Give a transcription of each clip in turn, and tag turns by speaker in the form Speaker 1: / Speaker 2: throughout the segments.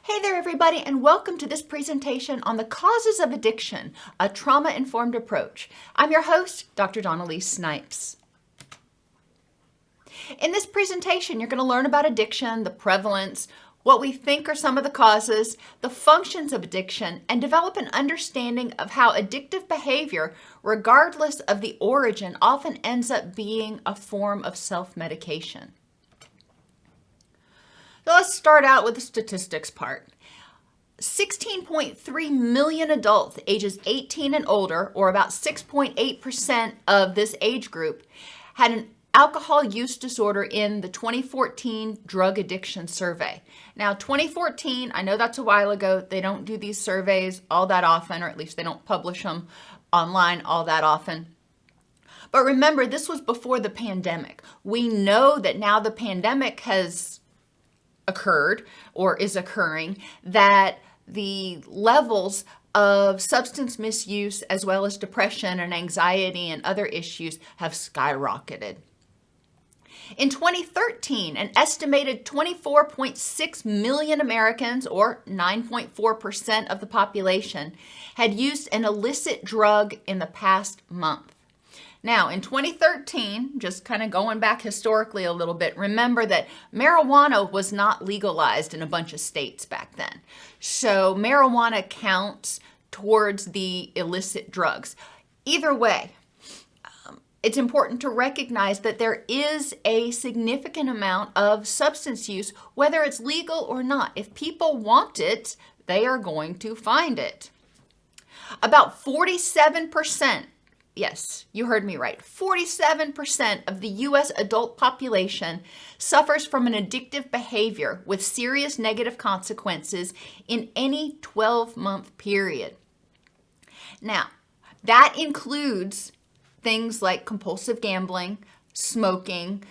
Speaker 1: Hey there, everybody, and welcome to this presentation on the causes of addiction, a trauma-informed approach. I'm your host, Dr. Elise Snipes. In this presentation, you're going to learn about addiction, the prevalence, what we think are some of the causes, the functions of addiction, and develop an understanding of how addictive behavior, regardless of the origin, often ends up being a form of self-medication. So let's start out with the statistics part. 16.3 million adults ages 18 and older, or about 6.8% of this age group, had an alcohol use disorder in the 2014 drug addiction survey. Now, 2014, I know that's a while ago. They don't do these surveys all that often, or at least they don't publish them online all that often. But remember, this was before the pandemic. We know that now the pandemic has occurred or is occurring, that the levels of substance misuse as well as depression and anxiety and other issues have skyrocketed. In 2013, an estimated 24.6 million Americans, or 9.4% of the population, had used an illicit drug in the past month. Now, in 2013, just kind of going back historically a little bit, remember that marijuana was not legalized in a bunch of states back then. So marijuana counts towards the illicit drugs. Either way, it's important to recognize that there is a significant amount of substance use, whether it's legal or not. If people want it, they are going to find it. About 47%, yes, you heard me right. 47% of the U.S. adult population suffers from an addictive behavior with serious negative consequences in any 12-month period. Now, that includes things like compulsive gambling, smoking,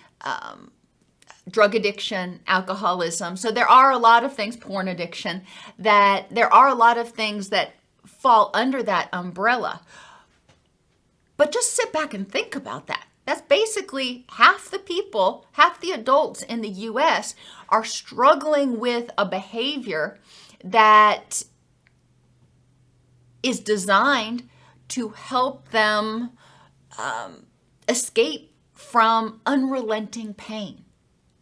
Speaker 1: drug addiction, alcoholism. So there are a lot of things, porn addiction, that there are a lot of things that fall under that umbrella. But just sit back and think about that. That's basically half the people, half the adults in the U.S. are struggling with a behavior that is designed to help them escape from unrelenting pain.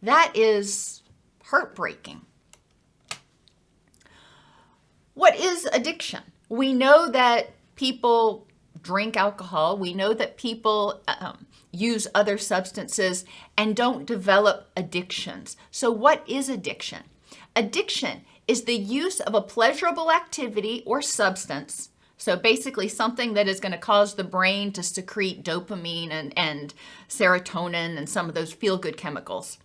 Speaker 1: That is heartbreaking. What is addiction? We know that people drink alcohol. We know that people use other substances and don't develop addictions. So what is addiction? Addiction is the use of a pleasurable activity or substance. So basically something that is going to cause the brain to secrete dopamine and serotonin and some of those feel-good chemicals.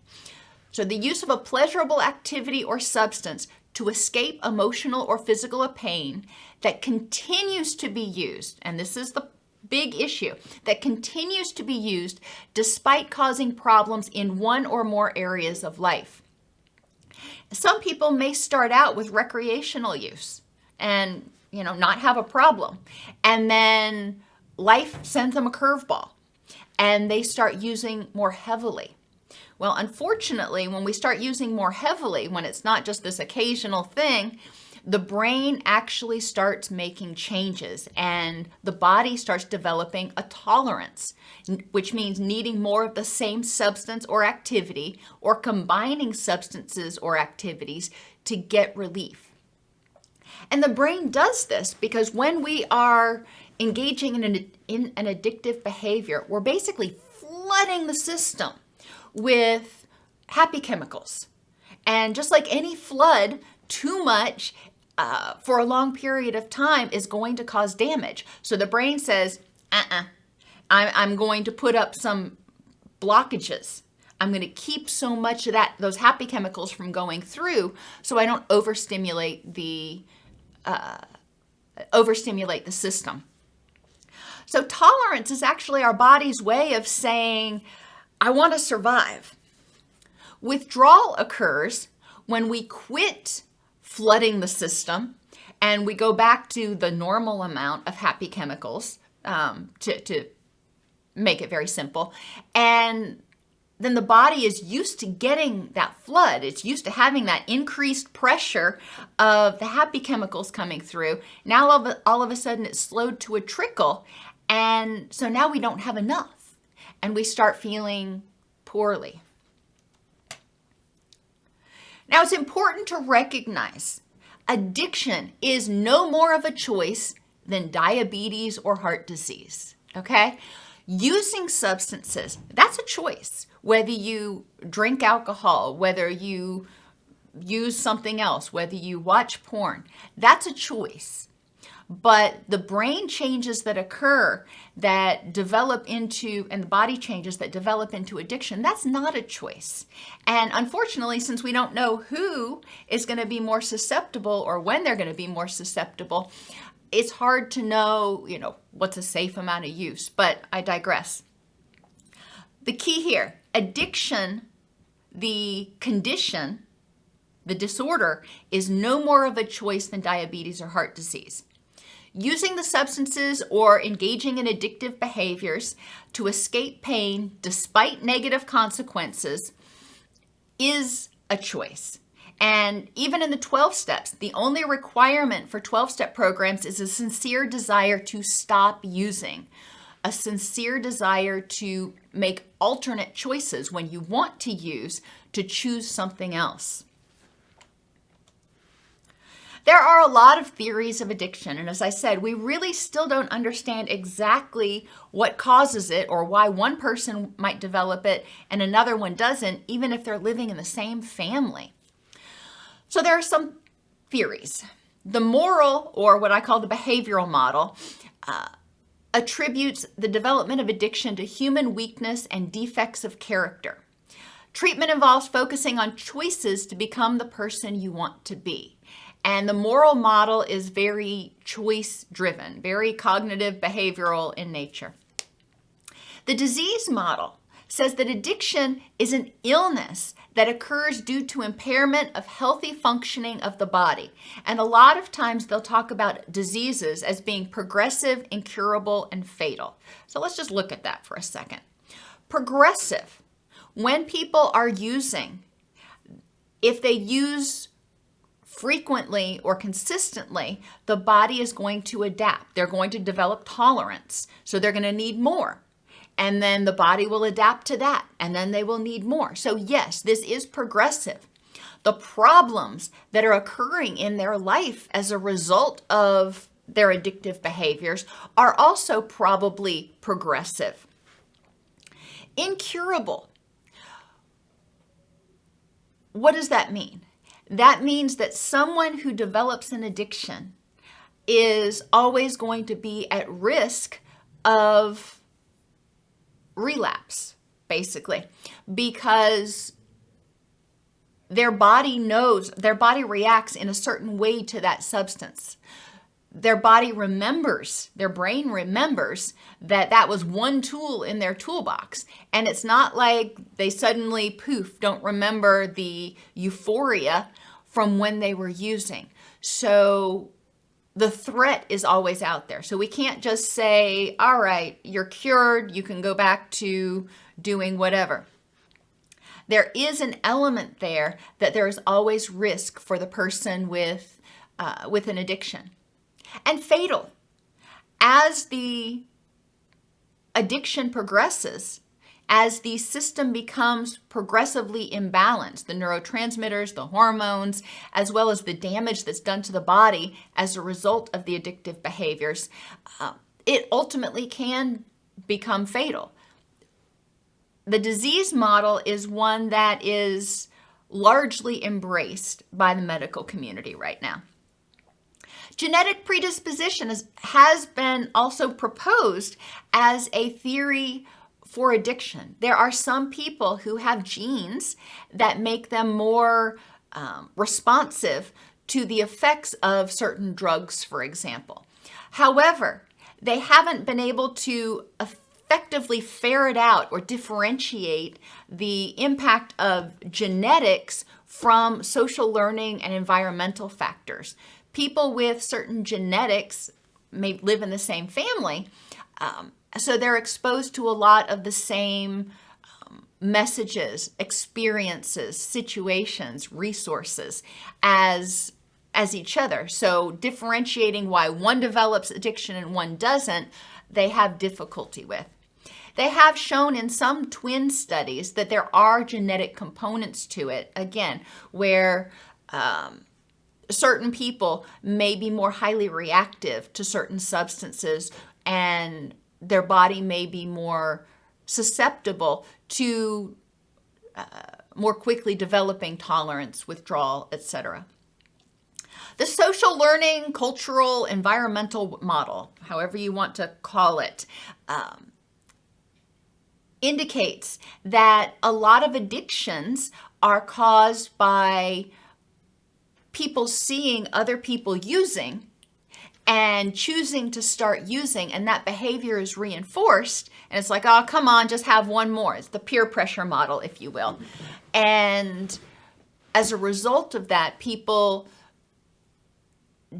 Speaker 1: So the use of a pleasurable activity or substance to escape emotional or physical pain that continues to be used, and this is the big issue, that continues to be used despite causing problems in one or more areas of life. Some people may start out with recreational use and not have a problem. And then life sends them a curveball and they start using more heavily. Well, unfortunately, when we start using more heavily, when it's not just this occasional thing, the brain actually starts making changes and the body starts developing a tolerance, which means needing more of the same substance or activity or combining substances or activities to get relief. And the brain does this because when we are engaging in an addictive behavior, we're basically flooding the system with happy chemicals. And just like any flood, too much for a long period of time is going to cause damage. So the brain says, I'm going to put up some blockages. I'm going to keep so much of those happy chemicals from going through so I don't overstimulate the system. So tolerance is actually our body's way of saying, I want to survive. Withdrawal occurs when we quit flooding the system and we go back to the normal amount of happy chemicals, to make it very simple. And then the body is used to getting that flood. It's used to having that increased pressure of the happy chemicals coming through. Now all of a sudden it's slowed to a trickle, and so now we don't have enough, and we start feeling poorly. Now it's important to recognize addiction is no more of a choice than diabetes or heart disease, okay? Using substances, that's a choice. Whether you drink alcohol, whether you use something else, whether you watch porn, that's a choice. But the brain changes that occur that develop into, and the body changes that develop into addiction, that's not a choice. And unfortunately, since we don't know who is going to be more susceptible or when they're going to be more susceptible, it's hard to know, what's a safe amount of use, but I digress. The key here, addiction, the condition, the disorder, is no more of a choice than diabetes or heart disease. Using the substances or engaging in addictive behaviors to escape pain despite negative consequences is a choice. And even in the 12 steps, the only requirement for 12-step programs is a sincere desire to stop using, a sincere desire to make alternate choices when you want to use, to choose something else. There are a lot of theories of addiction, and as I said, we really still don't understand exactly what causes it or why one person might develop it and another one doesn't, even if they're living in the same family. So there are some theories. The moral, or what I call the behavioral model, attributes the development of addiction to human weakness and defects of character. Treatment involves focusing on choices to become the person you want to be. And the moral model is very choice-driven, very cognitive, behavioral in nature. The disease model says that addiction is an illness that occurs due to impairment of healthy functioning of the body. And a lot of times they'll talk about diseases as being progressive, incurable, and fatal. So let's just look at that for a second. Progressive, when people are using, if they use frequently or consistently, the body is going to adapt. They're going to develop tolerance. So they're going to need more. And then the body will adapt to that, and then they will need more. So yes, this is progressive. The problems that are occurring in their life as a result of their addictive behaviors are also probably progressive. Incurable. What does that mean? That means that someone who develops an addiction is always going to be at risk of relapse, basically, because their body reacts in a certain way to that substance. Their body remembers, their brain remembers that was one tool in their toolbox. And it's not like they suddenly, poof, don't remember the euphoria from when they were using. So the threat is always out there. So we can't just say, all right, you're cured, you can go back to doing whatever. There is an element there that there is always risk for the person with an addiction. And fatal. As the addiction progresses, as the system becomes progressively imbalanced, the neurotransmitters, the hormones, as well as the damage that's done to the body as a result of the addictive behaviors, it ultimately can become fatal. The disease model is one that is largely embraced by the medical community right now. Genetic predisposition has been also proposed as a theory for addiction. There are some people who have genes that make them more responsive to the effects of certain drugs, for example. However, they haven't been able to effectively ferret out or differentiate the impact of genetics from social learning and environmental factors. People with certain genetics may live in the same family, so they're exposed to a lot of the same messages, experiences, situations, resources as each other. So differentiating why one develops addiction and one doesn't, they have difficulty with. They have shown in some twin studies that there are genetic components to it, again, where certain people may be more highly reactive to certain substances and their body may be more susceptible to more quickly developing tolerance, withdrawal, etc. The social learning, cultural, environmental model, however you want to call it, indicates that a lot of addictions are caused by people seeing other people using and choosing to start using, and that behavior is reinforced. And it's like, oh, come on, just have one more. It's the peer pressure model, if you will. And as a result of that, people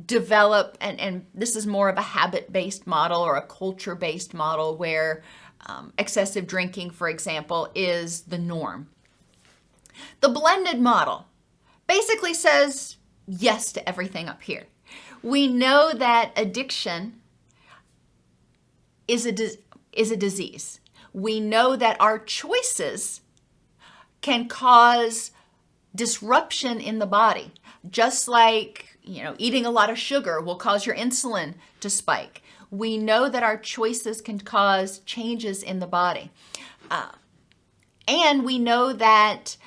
Speaker 1: develop, and this is more of a habit-based model or a culture-based model where excessive drinking, for example, is the norm. The blended model basically says yes to everything up here. We know that addiction is a disease. We know that our choices can cause disruption in the body, just like, eating a lot of sugar will cause your insulin to spike. We know that our choices can cause changes in the body. And we know that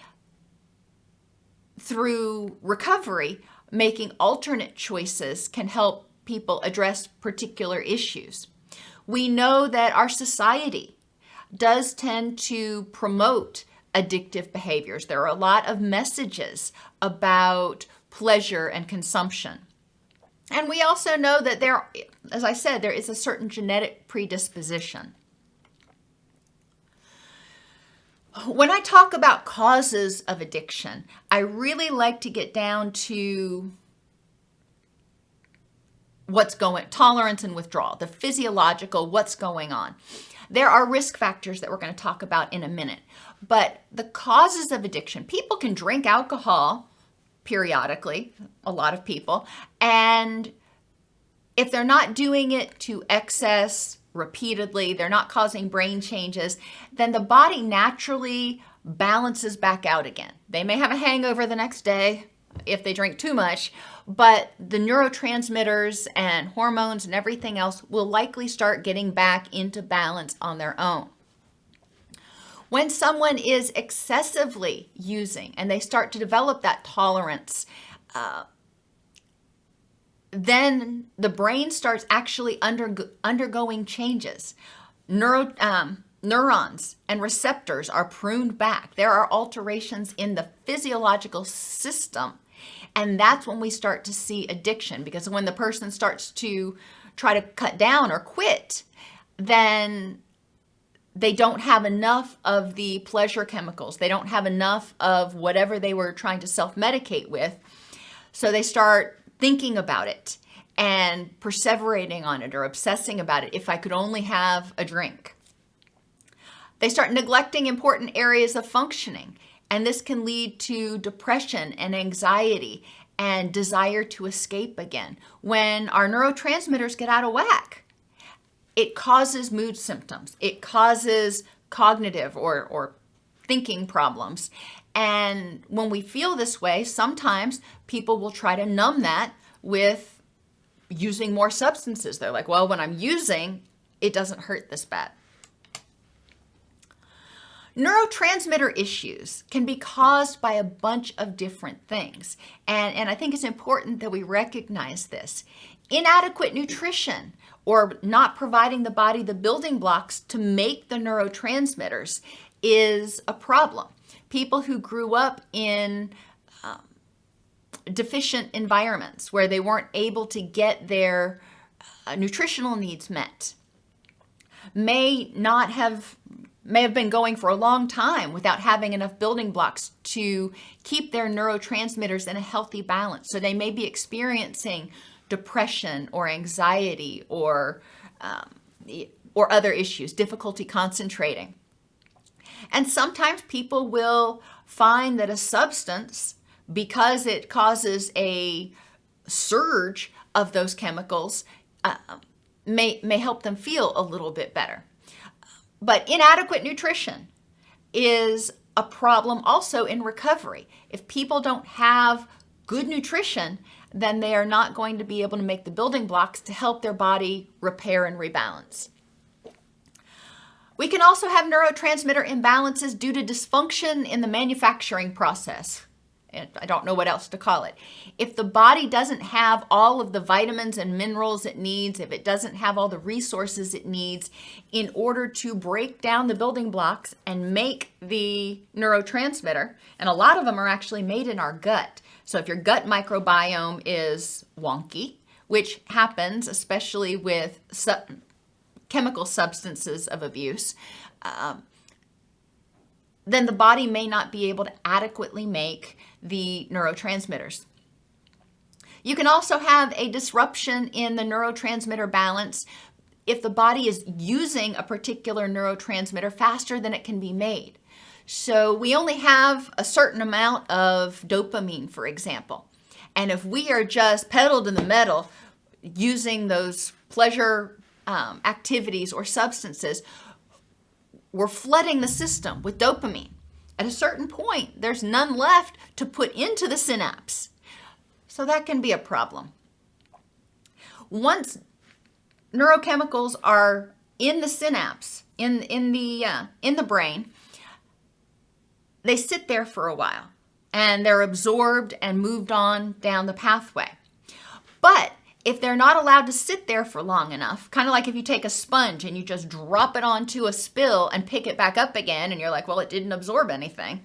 Speaker 1: through recovery, making alternate choices can help people address particular issues. We know that our society does tend to promote addictive behaviors. There are a lot of messages about pleasure and consumption. And we also know that as I said, there is a certain genetic predisposition. When I talk about causes of addiction, I really like to get down to tolerance and withdrawal, the physiological, what's going on. There are risk factors that we're going to talk about in a minute, but the causes of addiction, people can drink alcohol periodically, a lot of people, and if they're not doing it to excess repeatedly, they're not causing brain changes, then the body naturally balances back out again. They may have a hangover the next day if they drink too much, but the neurotransmitters and hormones and everything else will likely start getting back into balance on their own. When someone is excessively using and they start to develop that tolerance, then the brain starts actually undergoing changes. Neurons and receptors are pruned back. There are alterations in the physiological system. And that's when we start to see addiction, because when the person starts to try to cut down or quit, then they don't have enough of the pleasure chemicals. They don't have enough of whatever they were trying to self-medicate with. So they start thinking about it and perseverating on it or obsessing about it. If I could only have a drink. They start neglecting important areas of functioning, and this can lead to depression and anxiety and desire to escape again. When our neurotransmitters get out of whack, it causes mood symptoms. It causes cognitive or thinking problems. And when we feel this way, sometimes people will try to numb that with using more substances. They're like, well, when I'm using, it doesn't hurt this bad. Neurotransmitter issues can be caused by a bunch of different things. And I think it's important that we recognize this. Inadequate nutrition or not providing the body the building blocks to make the neurotransmitters is a problem. People who grew up in deficient environments where they weren't able to get their nutritional needs met may have been going for a long time without having enough building blocks to keep their neurotransmitters in a healthy balance. So they may be experiencing depression or anxiety or other issues, difficulty concentrating. And sometimes people will find that a substance, because it causes a surge of those chemicals, may help them feel a little bit better. But inadequate nutrition is a problem also in recovery. If people don't have good nutrition, then they are not going to be able to make the building blocks to help their body repair and rebalance. We can also have neurotransmitter imbalances due to dysfunction in the manufacturing process. I don't know what else to call it. If the body doesn't have all of the vitamins and minerals it needs, if it doesn't have all the resources it needs in order to break down the building blocks and make the neurotransmitter, and a lot of them are actually made in our gut. So if your gut microbiome is wonky, which happens especially with chemical substances of abuse, then the body may not be able to adequately make the neurotransmitters. You can also have a disruption in the neurotransmitter balance if the body is using a particular neurotransmitter faster than it can be made. So we only have a certain amount of dopamine, for example. And if we are just pedal to the metal using those pleasure activities or substances, we're flooding the system with dopamine. At a certain point, there's none left to put into the synapse. So that can be a problem. Once neurochemicals are in the synapse, in the brain, they sit there for a while and they're absorbed and moved on down the pathway. But if they're not allowed to sit there for long enough, kind of like if you take a sponge and you just drop it onto a spill and pick it back up again, and you're like, well, it didn't absorb anything.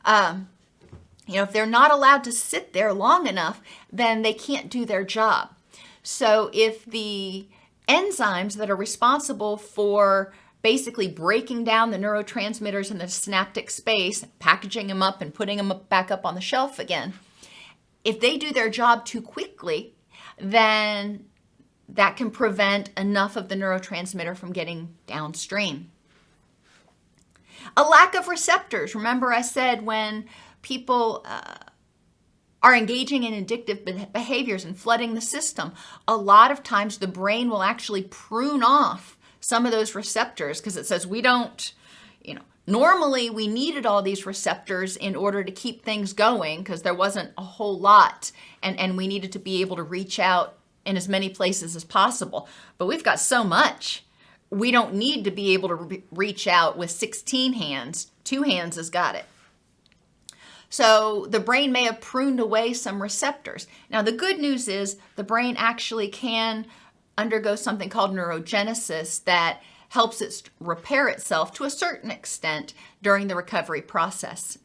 Speaker 1: If they're not allowed to sit there long enough, then they can't do their job. So if the enzymes that are responsible for basically breaking down the neurotransmitters in the synaptic space, packaging them up and putting them back up on the shelf again, if they do their job too quickly, then that can prevent enough of the neurotransmitter from getting downstream. A lack of receptors. Remember I said when people are engaging in addictive behaviors and flooding the system, a lot of times the brain will actually prune off some of those receptors because it says we don't, normally we needed all these receptors in order to keep things going because there wasn't a whole lot and we needed to be able to reach out in as many places as possible. But we've got so much. We don't need to be able to reach out with 16 hands. 2 hands has got it. So the brain may have pruned away some receptors. Now the good news is the brain actually can undergo something called neurogenesis that helps it repair itself to a certain extent during the recovery process.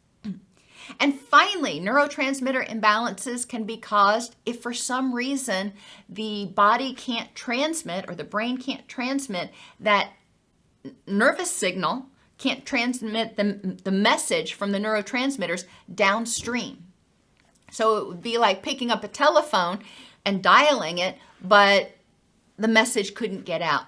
Speaker 1: And finally, neurotransmitter imbalances can be caused if for some reason the body can't transmit or the brain can't transmit that nervous signal, can't transmit the message from the neurotransmitters downstream. So it would be like picking up a telephone and dialing it, but the message couldn't get out.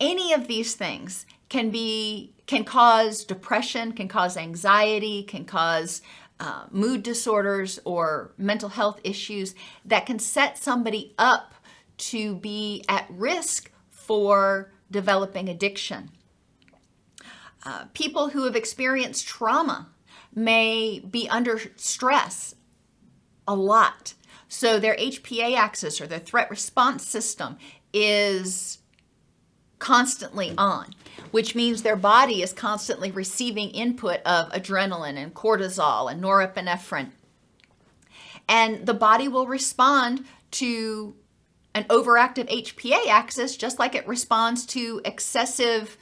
Speaker 1: Any of these things can cause depression, can cause anxiety, can cause mood disorders or mental health issues that can set somebody up to be at risk for developing addiction. People who have experienced trauma may be under stress a lot. So their HPA axis or their threat response system is constantly on, which means their body is constantly receiving input of adrenaline and cortisol and norepinephrine. And the body will respond to an overactive HPA axis just like it responds to excessive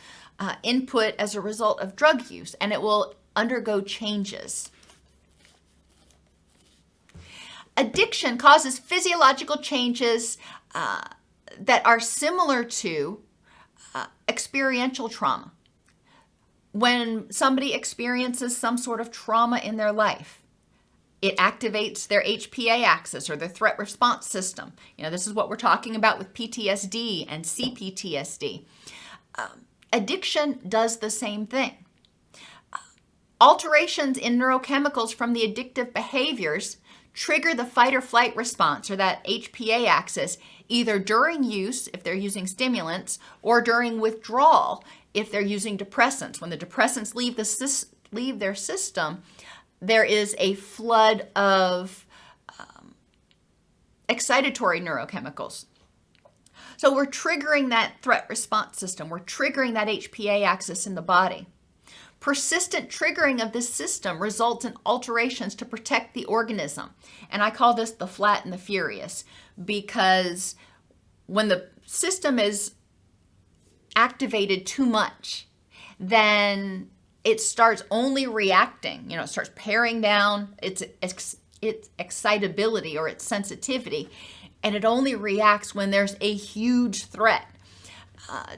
Speaker 1: input as a result of drug use, and it will undergo changes. Addiction causes physiological changes that are similar to experiential trauma. When somebody experiences some sort of trauma in their life, it activates their HPA axis or their threat response system. This is what we're talking about with PTSD and CPTSD. Addiction does the same thing. Alterations in neurochemicals from the addictive behaviors trigger the fight or flight response, or that HPA axis, either during use, if they're using stimulants, or during withdrawal, if they're using depressants. When the depressants leave their system, there is a flood of excitatory neurochemicals. So we're triggering that threat response system. We're triggering that HPA axis in the body. Persistent triggering of this system results in alterations to protect the organism. And I call this the flat and the furious, because when the system is activated too much, then it starts only reacting. It starts paring down its excitability or its sensitivity, and it only reacts when there's a huge threat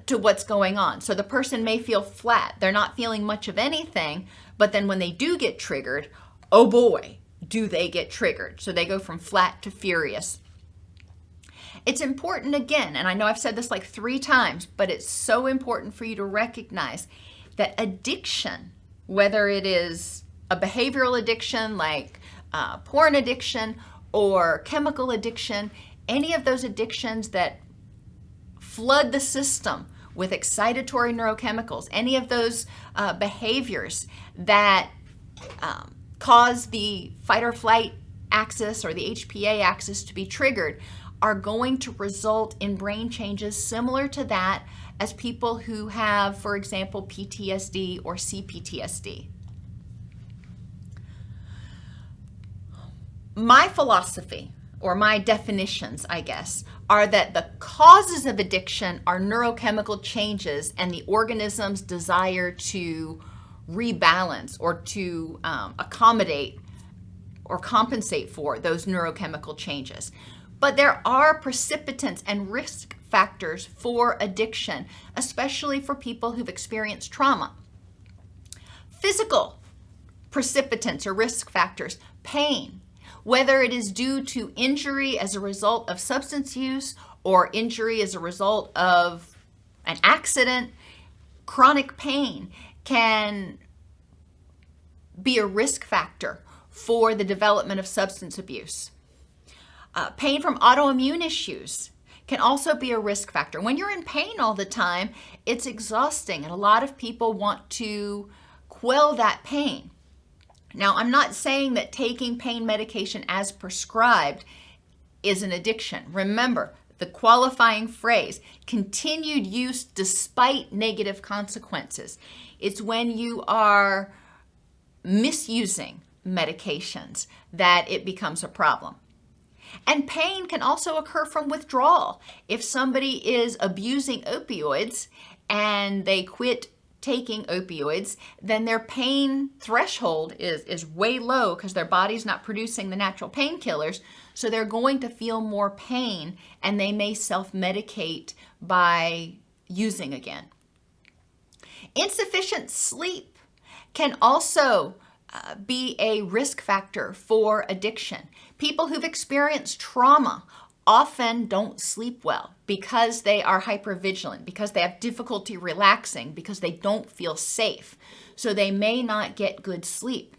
Speaker 1: to what's going on. So the person may feel flat. They're not feeling much of anything, but then when they do get triggered, oh boy, do they get triggered. So they go from flat to furious. It's important, again, and I know I've said this like 3 times, but it's so important for you to recognize that addiction, whether it is a behavioral addiction like porn addiction or chemical addiction, any of those addictions that flood the system with excitatory neurochemicals, any of those behaviors that cause the fight or flight axis or the HPA axis to be triggered, are going to result in brain changes similar to that as people who have, for example, PTSD or CPTSD. My philosophy, or my definitions, I guess, are that the causes of addiction are neurochemical changes and the organism's desire to rebalance or to accommodate or compensate for those neurochemical changes. But there are precipitants and risk factors for addiction, especially for people who've experienced trauma. Physical precipitants or risk factors: pain, whether it is due to injury as a result of substance use or injury as a result of an accident. Chronic pain can be a risk factor for the development of substance abuse. Pain from autoimmune issues can also be a risk factor. When you're in pain all the time, it's exhausting, and a lot of people want to quell that pain. Now, I'm not saying that taking pain medication as prescribed is an addiction. Remember, the qualifying phrase, continued use despite negative consequences. It's when you are misusing medications that it becomes a problem. And pain can also occur from withdrawal. If somebody is abusing opioids and they quit taking opioids, then their pain threshold is way low because their body's not producing the natural painkillers, so they're going to feel more pain and they may self-medicate by using again. Insufficient sleep can also be a risk factor for addiction. People who've experienced trauma often don't sleep well because they are hypervigilant, because they have difficulty relaxing, because they don't feel safe. So they may not get good sleep.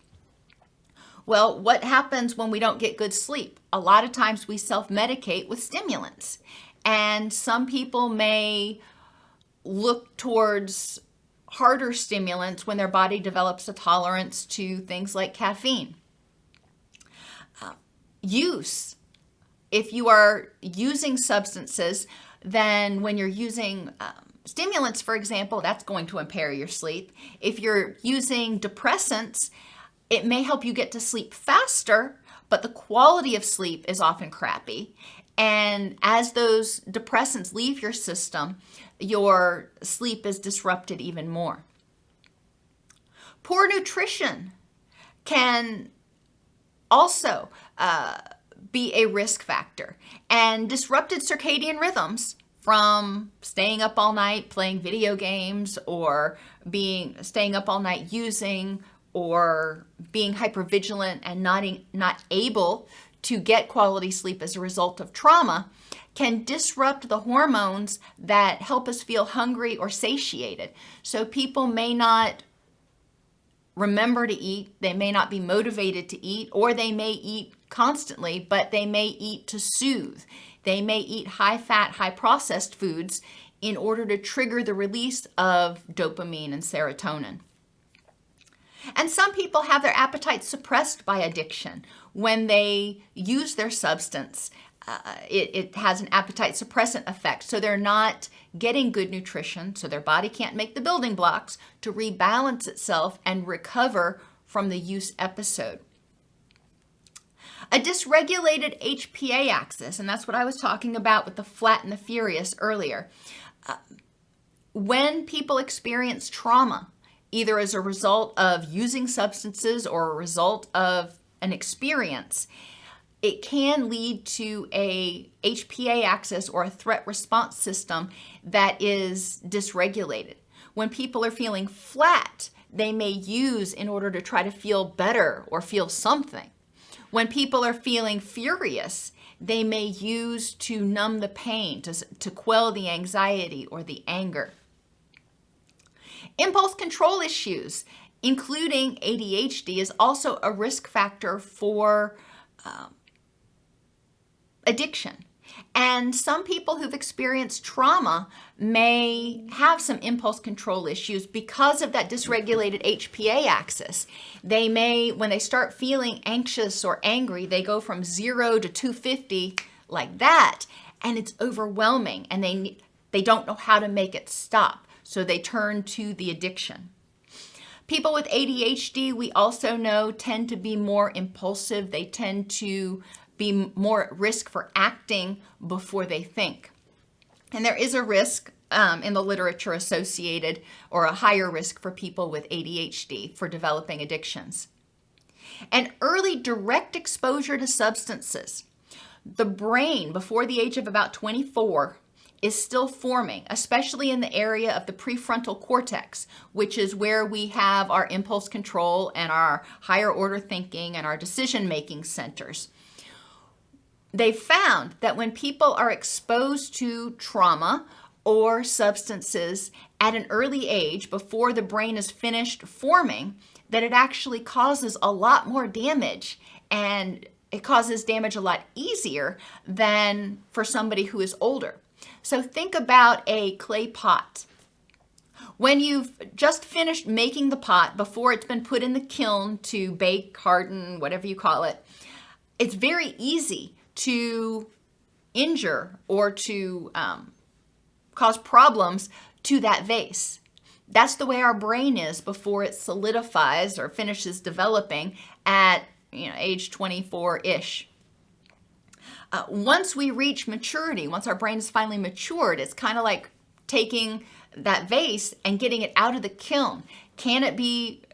Speaker 1: Well, what happens when we don't get good sleep? A lot of times we self-medicate with stimulants. And some people may look towards harder stimulants when their body develops a tolerance to things like caffeine. Use. If you are using substances, then when you're using stimulants, for example, that's going to impair your sleep. If you're using depressants, it may help you get to sleep faster, but the quality of sleep is often crappy. And as those depressants leave your system, your sleep is disrupted even more. Poor nutrition can also be a risk factor. And disrupted circadian rhythms from staying up all night playing video games, or staying up all night using, or being hypervigilant and not able to get quality sleep as a result of trauma can disrupt the hormones that help us feel hungry or satiated. So people may not remember to eat, they may not be motivated to eat, or they may eat constantly, but they may eat to soothe. They may eat high-fat, high-processed foods in order to trigger the release of dopamine and serotonin. And some people have their appetite suppressed by addiction. When they use their substance, it has an appetite suppressant effect. So they're not getting good nutrition, so their body can't make the building blocks to rebalance itself and recover from the use episode. A dysregulated HPA axis, and that's what I was talking about with the flat and the furious earlier. When people experience trauma, either as a result of using substances or a result of an experience, it can lead to a HPA axis or a threat response system that is dysregulated. When people are feeling flat, they may use in order to try to feel better or feel something. When people are feeling furious, they may use to numb the pain, to quell the anxiety or the anger. Impulse control issues, including ADHD, is also a risk factor for addiction. And some people who've experienced trauma may have some impulse control issues because of that dysregulated HPA axis. They may, when they start feeling anxious or angry, they go from 0 to 250 like that, and it's overwhelming, and they don't know how to make it stop. So they turn to the addiction. People with ADHD, we also know, tend to be more impulsive. They tend to be more at risk for acting before they think. And there is a risk in the literature associated, or a higher risk for people with ADHD for developing addictions. And early direct exposure to substances. The brain, before the age of about 24, is still forming, especially in the area of the prefrontal cortex, which is where we have our impulse control and our higher order thinking and our decision-making centers. They found that when people are exposed to trauma or substances at an early age, before the brain is finished forming, that it actually causes a lot more damage, and it causes damage a lot easier than for somebody who is older. So think about a clay pot. When you've just finished making the pot, before it's been put in the kiln to bake, harden, whatever you call it, it's very easy to injure or to cause problems to that vase. That's the way our brain is before it solidifies or finishes developing at age 24-ish. Once we reach maturity, once our brain is finally matured, it's kind of like taking that vase and getting it out of the kiln. Can it be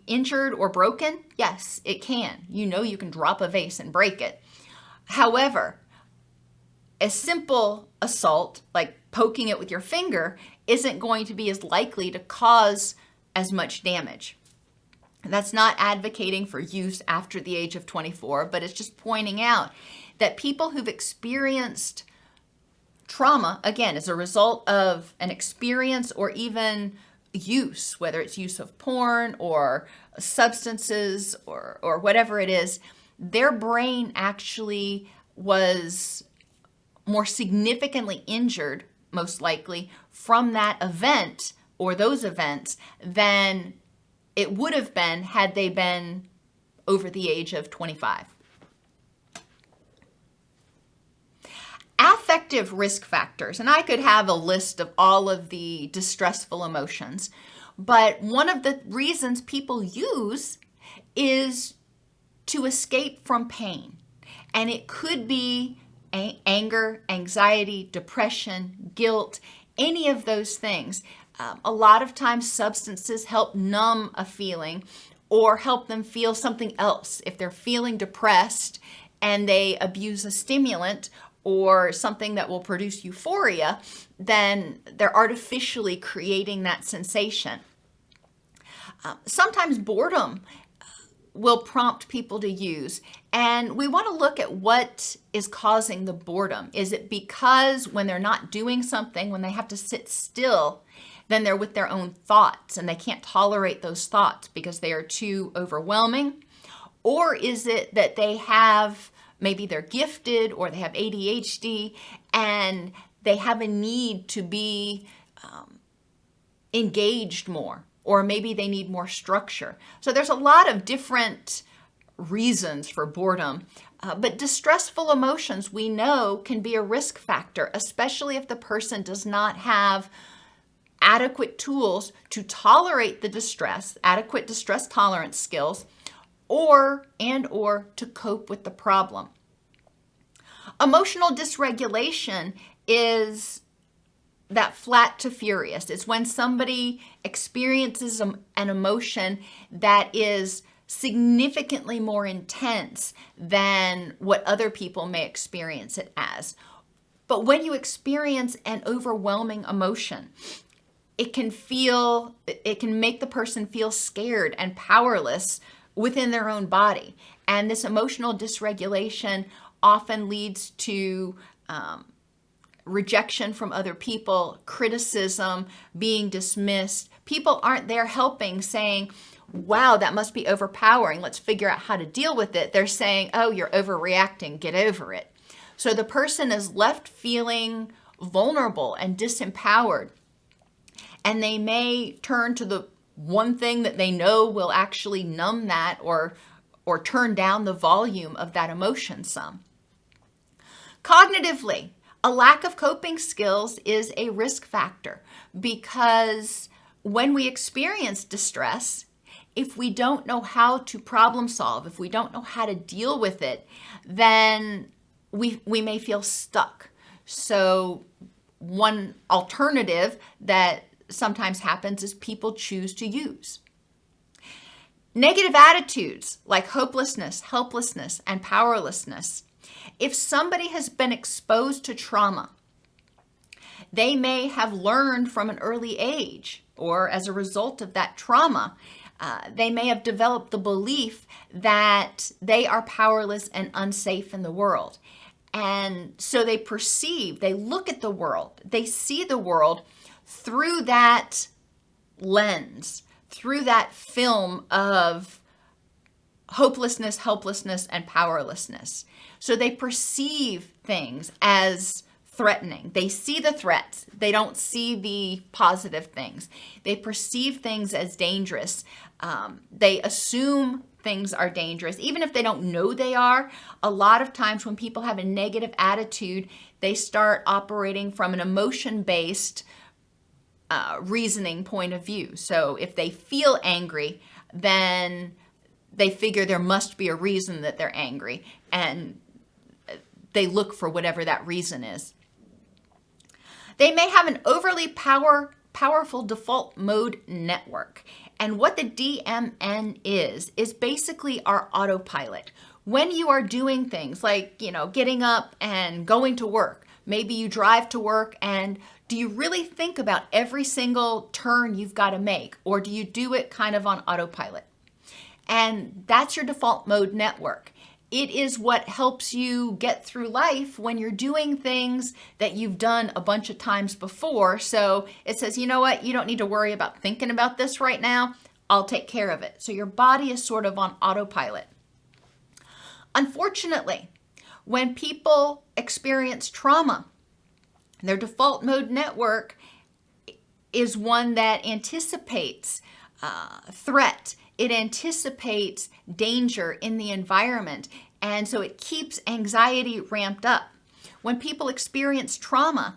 Speaker 1: injured or broken? Yes, it can. You can drop a vase and break it. However, a simple assault, like poking it with your finger, isn't going to be as likely to cause as much damage. That's not advocating for use after the age of 24, but it's just pointing out that people who've experienced trauma, again, as a result of an experience or even use, whether it's use of porn or substances or whatever it is, their brain actually was more significantly injured, most likely, from that event or those events than it would have been had they been over the age of 25. Affective risk factors, and I could have a list of all of the distressful emotions, but one of the reasons people use is to escape from pain. And it could be anger, anxiety, depression, guilt, any of those things. A lot of times substances help numb a feeling or help them feel something else. If they're feeling depressed and they abuse a stimulant or something that will produce euphoria, then they're artificially creating that sensation. Sometimes boredom will prompt people to use. And we want to look at what is causing the boredom. Is it because when they're not doing something, when they have to sit still, then they're with their own thoughts and they can't tolerate those thoughts because they are too overwhelming? Or is it that they have, maybe they're gifted or they have ADHD and they have a need to be engaged more, or maybe they need more structure. So there's a lot of different reasons for boredom, but distressful emotions we know can be a risk factor, especially if the person does not have adequate tools to tolerate the distress, adequate distress tolerance skills, or to cope with the problem. Emotional dysregulation is that flat to furious. It's when somebody experiences an emotion that is significantly more intense than what other people may experience it as. But when you experience an overwhelming emotion, it can make the person feel scared and powerless within their own body. And this emotional dysregulation often leads to rejection from other people, criticism, being dismissed. People aren't there helping, saying, wow, that must be overpowering. Let's figure out how to deal with it. They're saying, oh, you're overreacting. Get over it. So the person is left feeling vulnerable and disempowered. And they may turn to the one thing that they know will actually numb that or turn down the volume of that emotion some. Cognitively, a lack of coping skills is a risk factor because when we experience distress, if we don't know how to problem solve, if we don't know how to deal with it, then we may feel stuck. So one alternative that sometimes happens is people choose to use. Negative attitudes like hopelessness, helplessness, and powerlessness. If somebody has been exposed to trauma, they may have learned from an early age, or as a result of that trauma, they may have developed the belief that they are powerless and unsafe in the world. And so they look at the world, they see the world through that lens, through that film of hopelessness, helplessness, and powerlessness. So they perceive things as threatening. They see the threats. They don't see the positive things. They perceive things as dangerous. They assume things are dangerous, even if they don't know they are. A lot of times when people have a negative attitude, they start operating from an emotion-based reasoning point of view. So if they feel angry, then they figure there must be a reason that they're angry, and they look for whatever that reason is. They may have an overly powerful default mode network. And what the DMN is basically our autopilot. When you are doing things like, getting up and going to work, maybe you drive to work, and do you really think about every single turn you've got to make, or do you do it kind of on autopilot? And that's your default mode network. It is what helps you get through life when you're doing things that you've done a bunch of times before. So it says, you know what, you don't need to worry about thinking about this right now. I'll take care of it. So your body is sort of on autopilot. Unfortunately, when people experience trauma, their default mode network is one that anticipates threat. It anticipates danger in the environment, and so it keeps anxiety ramped up. When people experience trauma,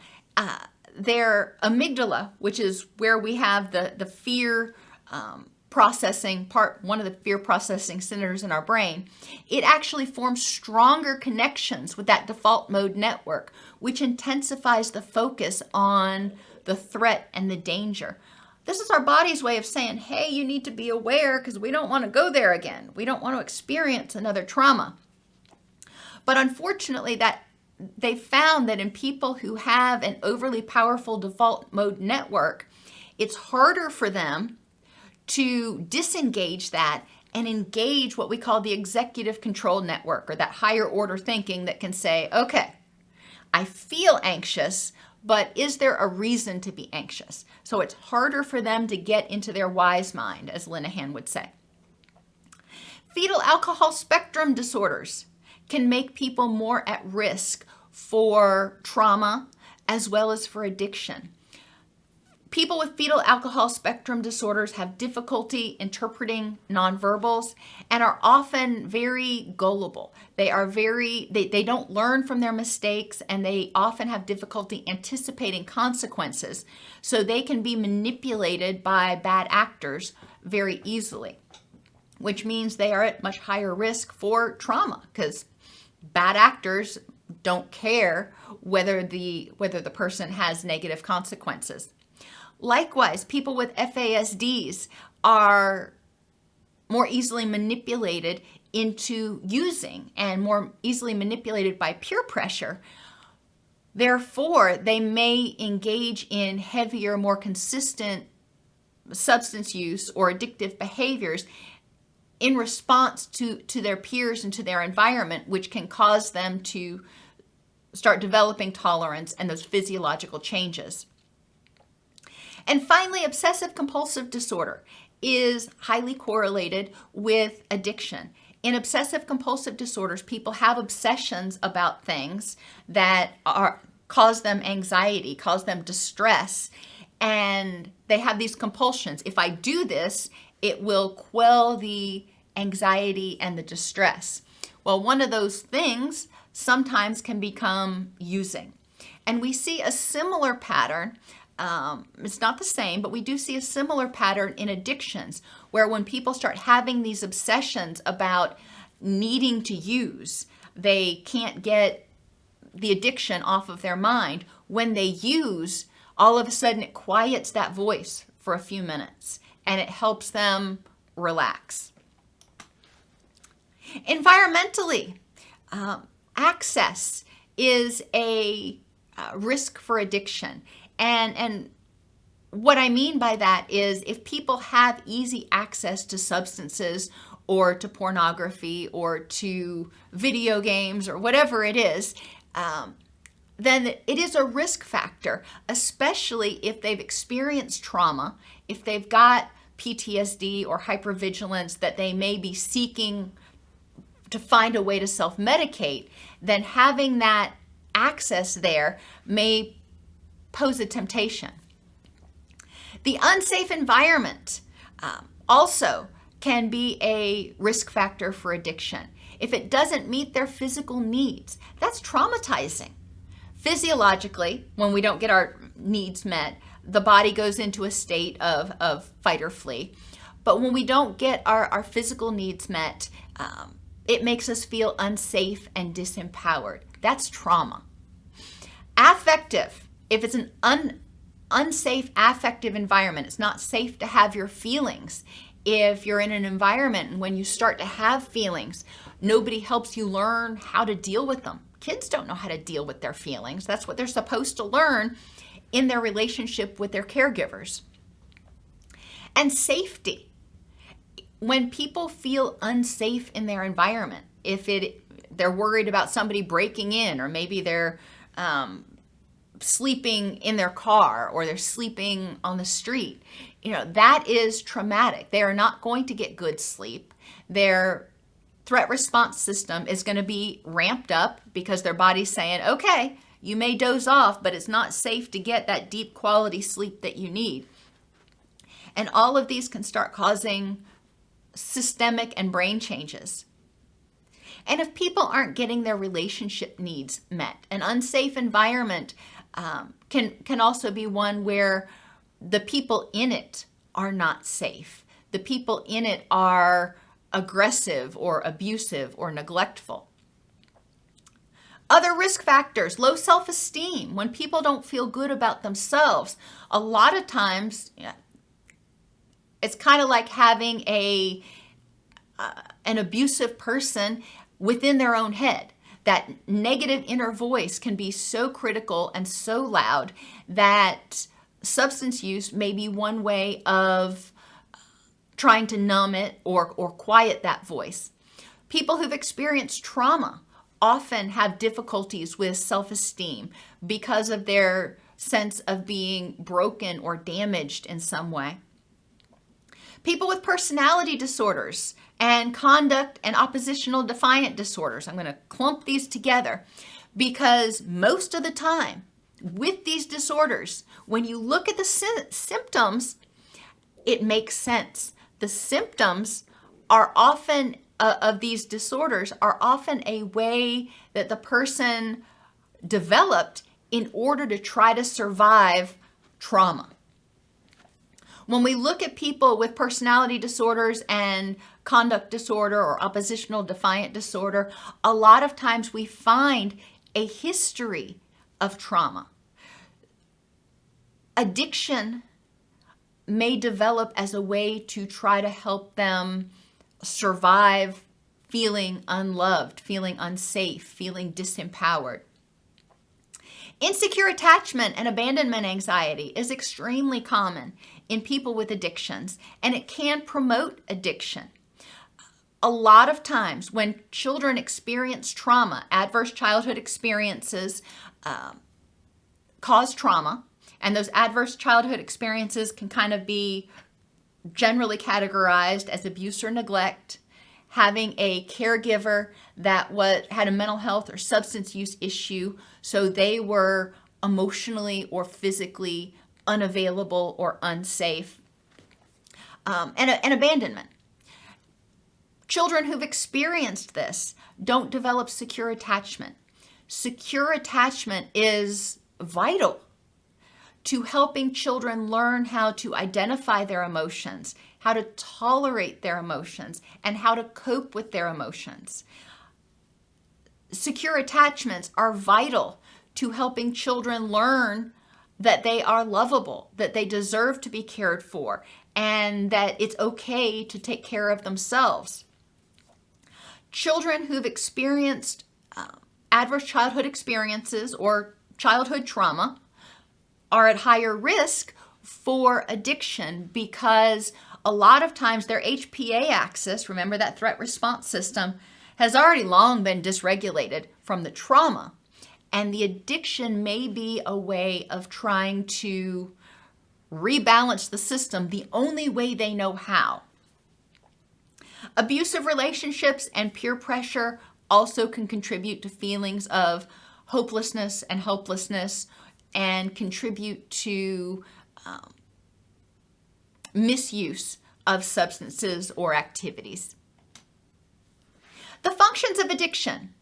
Speaker 1: their amygdala, which is where we have the fear processing part, one of the fear processing centers in our brain, it actually forms stronger connections with that default mode network, which intensifies the focus on the threat and the danger. This is our body's way of saying, hey, you need to be aware because we don't want to go there again. We don't want to experience another trauma. But unfortunately, that they found that in people who have an overly powerful default mode network, it's harder for them to disengage that and engage what we call the executive control network, or that higher order thinking that can say, okay, I feel anxious, but is there a reason to be anxious? So it's harder for them to get into their wise mind, as Linehan would say. Fetal alcohol spectrum disorders can make people more at risk for trauma as well as for addiction. People with fetal alcohol spectrum disorders have difficulty interpreting nonverbals and are often very gullible. They don't learn from their mistakes, and they often have difficulty anticipating consequences. So they can be manipulated by bad actors very easily, which means they are at much higher risk for trauma, because bad actors don't care whether the person has negative consequences. Likewise, people with FASDs are more easily manipulated into using, and more easily manipulated by peer pressure. Therefore, they may engage in heavier, more consistent substance use or addictive behaviors in response to their peers and to their environment, which can cause them to start developing tolerance and those physiological changes. And finally, obsessive compulsive disorder is highly correlated with addiction. In obsessive compulsive disorders, people have obsessions about things that cause them anxiety, cause them distress, and they have these compulsions. If I do this, it will quell the anxiety and the distress. Well, one of those things sometimes can become using. And we see a similar pattern. It's not the same, but we do see a similar pattern in addictions, where when people start having these obsessions about needing to use, they can't get the addiction off of their mind. When they use, all of a sudden it quiets that voice for a few minutes, and it helps them relax. Environmentally, access is a risk for addiction. And what I mean by that is, if people have easy access to substances or to pornography or to video games or whatever it is, then it is a risk factor, especially if they've experienced trauma, if they've got PTSD or hypervigilance that they may be seeking to find a way to self-medicate. Then having that access there may pose a temptation. The unsafe environment also can be a risk factor for addiction. If it doesn't meet their physical needs, that's traumatizing. Physiologically, when we don't get our needs met, the body goes into a state of fight or flee. But when we don't get our physical needs met, it makes us feel unsafe and disempowered. That's trauma. Affective. If it's an unsafe affective environment, it's not safe to have your feelings. If you're in an environment and when you start to have feelings, nobody helps you learn how to deal with them. Kids don't know how to deal with their feelings. That's what they're supposed to learn in their relationship with their caregivers. And safety. When people feel unsafe in their environment, if they're worried about somebody breaking in, or maybe they're sleeping in their car, or they're sleeping on the street, that is traumatic. They are not going to get good sleep. Their threat response system is going to be ramped up because their body's saying, okay, you may doze off, but it's not safe to get that deep quality sleep that you need. And all of these can start causing systemic and brain changes. And if people aren't getting their relationship needs met, an unsafe environment can also be one where the people in it are not safe. The people in it are aggressive or abusive or neglectful. Other risk factors, low self-esteem. When people don't feel good about themselves, a lot of times it's kind of like having an abusive person within their own head. That negative inner voice can be so critical and so loud that substance use may be one way of trying to numb it or quiet that voice. People who've experienced trauma often have difficulties with self-esteem because of their sense of being broken or damaged in some way. People with personality disorders and conduct and oppositional defiant disorders. I'm going to clump these together because most of the time with these disorders, when you look at the symptoms, it makes sense. The symptoms are often of these disorders are often a way that the person developed in order to try to survive trauma. When we look at people with personality disorders and conduct disorder or oppositional defiant disorder, a lot of times we find a history of trauma. Addiction may develop as a way to try to help them survive feeling unloved, feeling unsafe, feeling disempowered. Insecure attachment and abandonment anxiety is extremely common in people with addictions, and it can promote addiction. A lot of times when children experience trauma, adverse childhood experiences cause trauma, and those adverse childhood experiences can kind of be generally categorized as abuse or neglect, having a caregiver that had a mental health or substance use issue, so they were emotionally or physically unavailable or unsafe, and abandonment. Children who've experienced this don't develop secure attachment. Secure attachment is vital to helping children learn how to identify their emotions, how to tolerate their emotions, and how to cope with their emotions. Secure attachments are vital to helping children learn that they are lovable, that they deserve to be cared for, and that it's okay to take care of themselves. Children who've experienced adverse childhood experiences or childhood trauma are at higher risk for addiction because a lot of times their HPA axis, remember that threat response system, has already long been dysregulated from the trauma. And the addiction may be a way of trying to rebalance the system the only way they know how. Abusive relationships and peer pressure also can contribute to feelings of hopelessness and helplessness and contribute to misuse of substances or activities. The functions of addiction.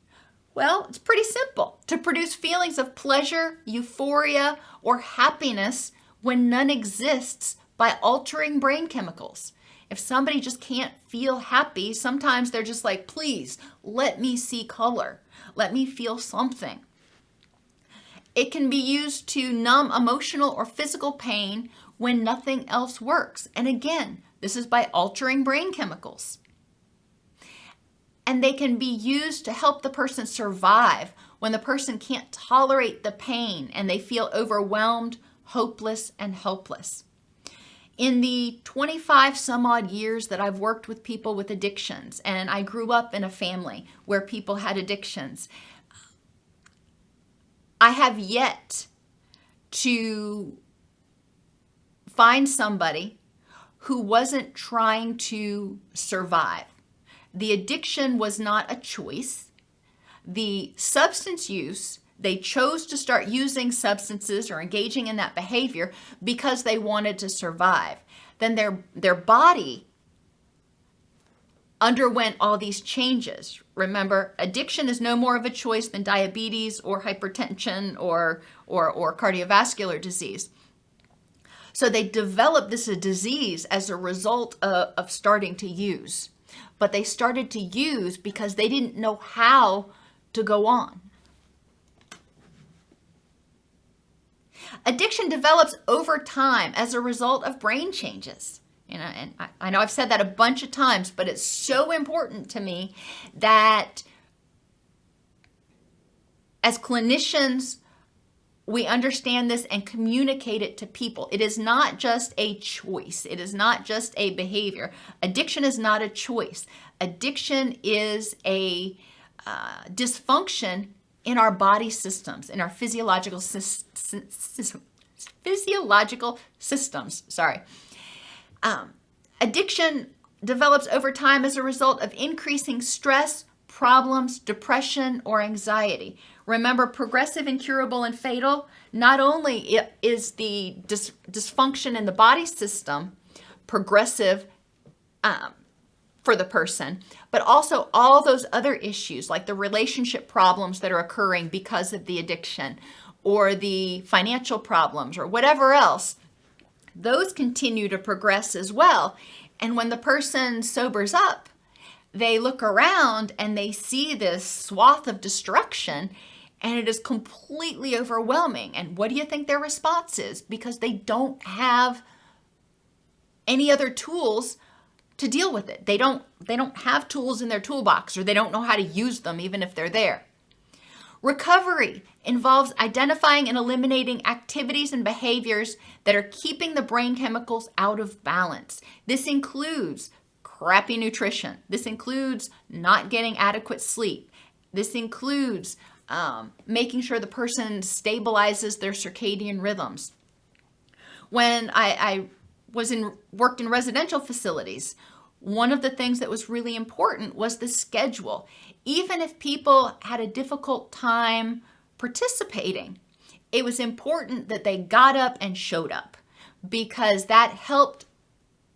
Speaker 1: Well, it's pretty simple. To produce feelings of pleasure, euphoria, or happiness when none exists by altering brain chemicals. If somebody just can't feel happy, sometimes they're just like, please, let me see color. Let me feel something. It can be used to numb emotional or physical pain when nothing else works. And again, this is by altering brain chemicals. And they can be used to help the person survive when the person can't tolerate the pain and they feel overwhelmed, hopeless, and helpless. In the 25 some odd years that I've worked with people with addictions, and I grew up in a family where people had addictions, I have yet to find somebody who wasn't trying to survive. The addiction was not a choice. The substance use, they chose to start using substances or engaging in that behavior because they wanted to survive. Then their body underwent all these changes. Remember, addiction is no more of a choice than diabetes or hypertension or cardiovascular disease. So they developed this disease as a result of starting to use. But they started to use because they didn't know how to go on. Addiction develops over time as a result of brain changes. And I know I've said that a bunch of times, but it's so important to me that as clinicians, we understand this and communicate it to people. It is not just a choice. It is not just a behavior. Addiction is not a choice. Addiction is a dysfunction in our body systems, in our physiological systems. Addiction develops over time as a result of increasing stress, problems, depression, or anxiety. Remember, progressive, incurable, and fatal, not only is the dysfunction in the body system progressive for the person, but also all those other issues like the relationship problems that are occurring because of the addiction or the financial problems or whatever else, those continue to progress as well. And when the person sobers up, they look around and they see this swath of destruction, and it is completely overwhelming. And what do you think their response is? Because they don't have any other tools to deal with it. They don't have tools in their toolbox, or they don't know how to use them even if they're there. Recovery involves identifying and eliminating activities and behaviors that are keeping the brain chemicals out of balance. This includes crappy nutrition. This includes not getting adequate sleep. This includes making sure the person stabilizes their circadian rhythms. When I worked in residential facilities, one of the things that was really important was the schedule. Even if people had a difficult time participating, it was important that they got up and showed up, because that helped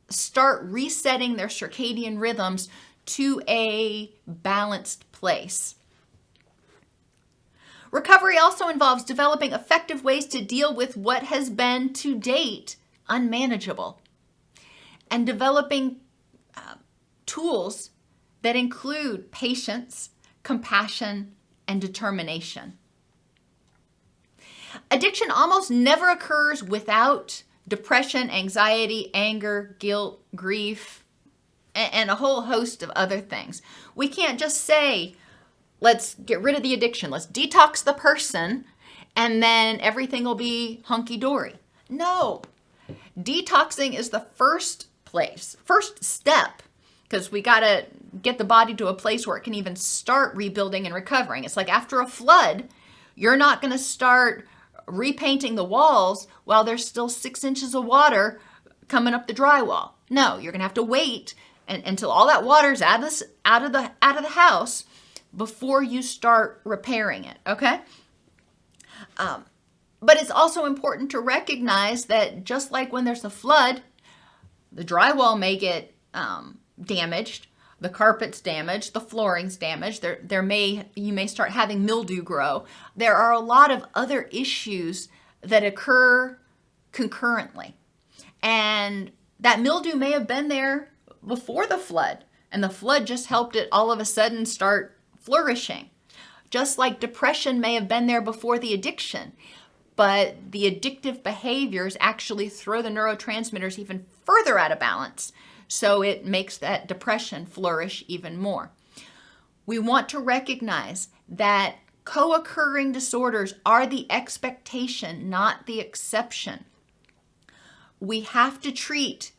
Speaker 1: start resetting their circadian rhythms to a balanced place. Recovery also involves developing effective ways to deal with what has been to date unmanageable, and developing tools that include patience, compassion, and determination. Addiction almost never occurs without depression, anxiety, anger, guilt, grief, and a whole host of other things. We can't just say, let's get rid of the addiction, let's detox the person, and then everything will be hunky-dory. No. Detoxing is the first step, because we got to get the body to a place where it can even start rebuilding and recovering. It's like after a flood, you're not going to start repainting the walls while there's still 6 inches of water coming up the drywall. No, you're going to have to wait until all that water's out of the house before you start repairing it, okay? But it's also important to recognize that just like when there's a flood, the drywall may get damaged, the carpet's damaged, the flooring's damaged. You may start having mildew grow. There are a lot of other issues that occur concurrently, and that mildew may have been there before the flood, and the flood just helped it all of a sudden start flourishing. Just like depression may have been there before the addiction, but the addictive behaviors actually throw the neurotransmitters even further out of balance, so it makes that depression flourish even more. We want to recognize that co-occurring disorders are the expectation, not the exception. We have to treat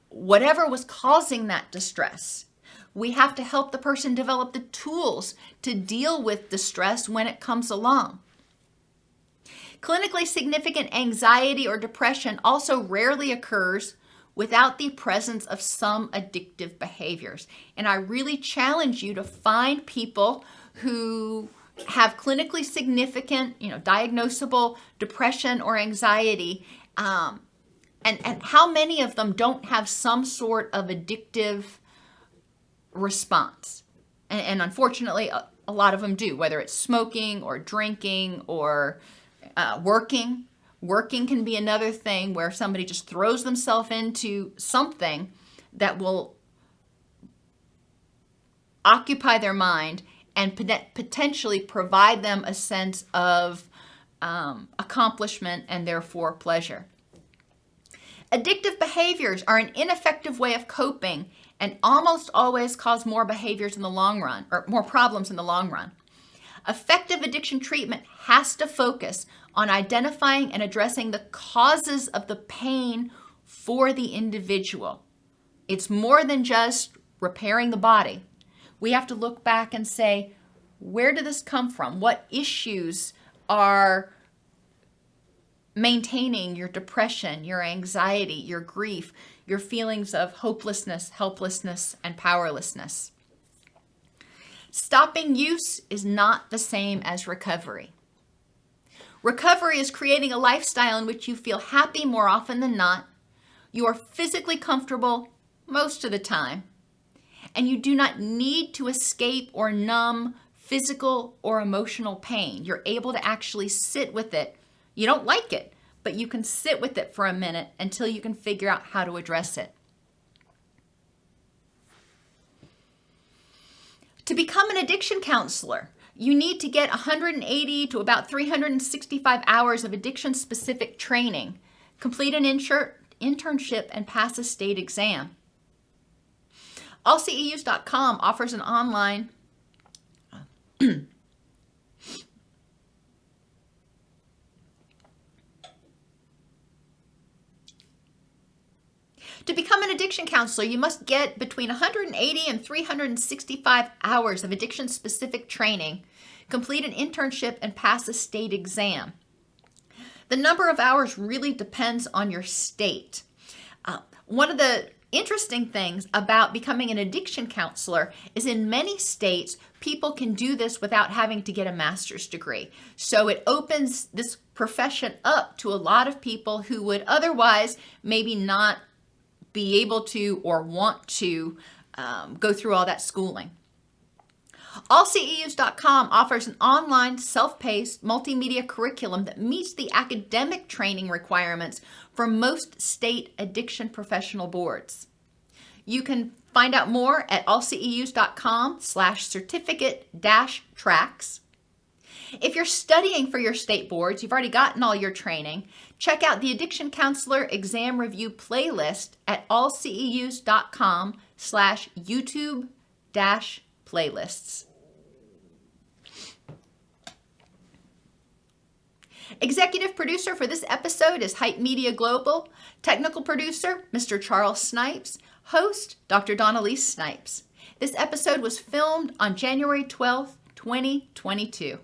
Speaker 1: whatever was causing that distress. We have to help the person develop the tools to deal with distress when it comes along. Clinically significant anxiety or depression also rarely occurs without the presence of some addictive behaviors. And I really challenge you to find people who have clinically significant, diagnosable depression or anxiety, and how many of them don't have some sort of addictive response. And unfortunately, a lot of them do, whether it's smoking or drinking or working. Working can be another thing where somebody just throws themselves into something that will occupy their mind and potentially provide them a sense of accomplishment and therefore pleasure. Addictive behaviors are an ineffective way of coping and almost always cause more behaviors in the long run, or more problems in the long run. Effective addiction treatment has to focus on identifying and addressing the causes of the pain for the individual. It's more than just repairing the body. We have to look back and say, where did this come from? What issues are maintaining your depression, your anxiety, your grief, your feelings of hopelessness, helplessness, and powerlessness? Stopping use is not the same as recovery. Recovery is creating a lifestyle in which you feel happy more often than not, you are physically comfortable most of the time, and you do not need to escape or numb physical or emotional pain. You're able to actually sit with it. You don't like it, but you can sit with it for a minute until you can figure out how to address it. To become an addiction counselor, you need to get 180 to about 365 hours of addiction-specific training, complete an internship, and pass a state exam. AllCEUs.com offers an online To become an addiction counselor, you must get between 180 and 365 hours of addiction-specific training, complete an internship, and pass a state exam. The number of hours really depends on your state. One of the interesting things about becoming an addiction counselor is in many states, people can do this without having to get a master's degree. So it opens this profession up to a lot of people who would otherwise maybe not be able to or want to go through all that schooling. AllCEUs.com offers an online, self-paced, multimedia curriculum that meets the academic training requirements for most state addiction professional boards. You can find out more at allceus.com/certificate-tracks. If you're studying for your state boards, you've already gotten all your training, check out the Addiction Counselor Exam Review playlist at allceus.com/YouTube-playlists. Executive producer for this episode is Hype Media Global. Technical producer, Mr. Charles Snipes. Host, Dr. Elise Snipes. This episode was filmed on January 12th, 2022.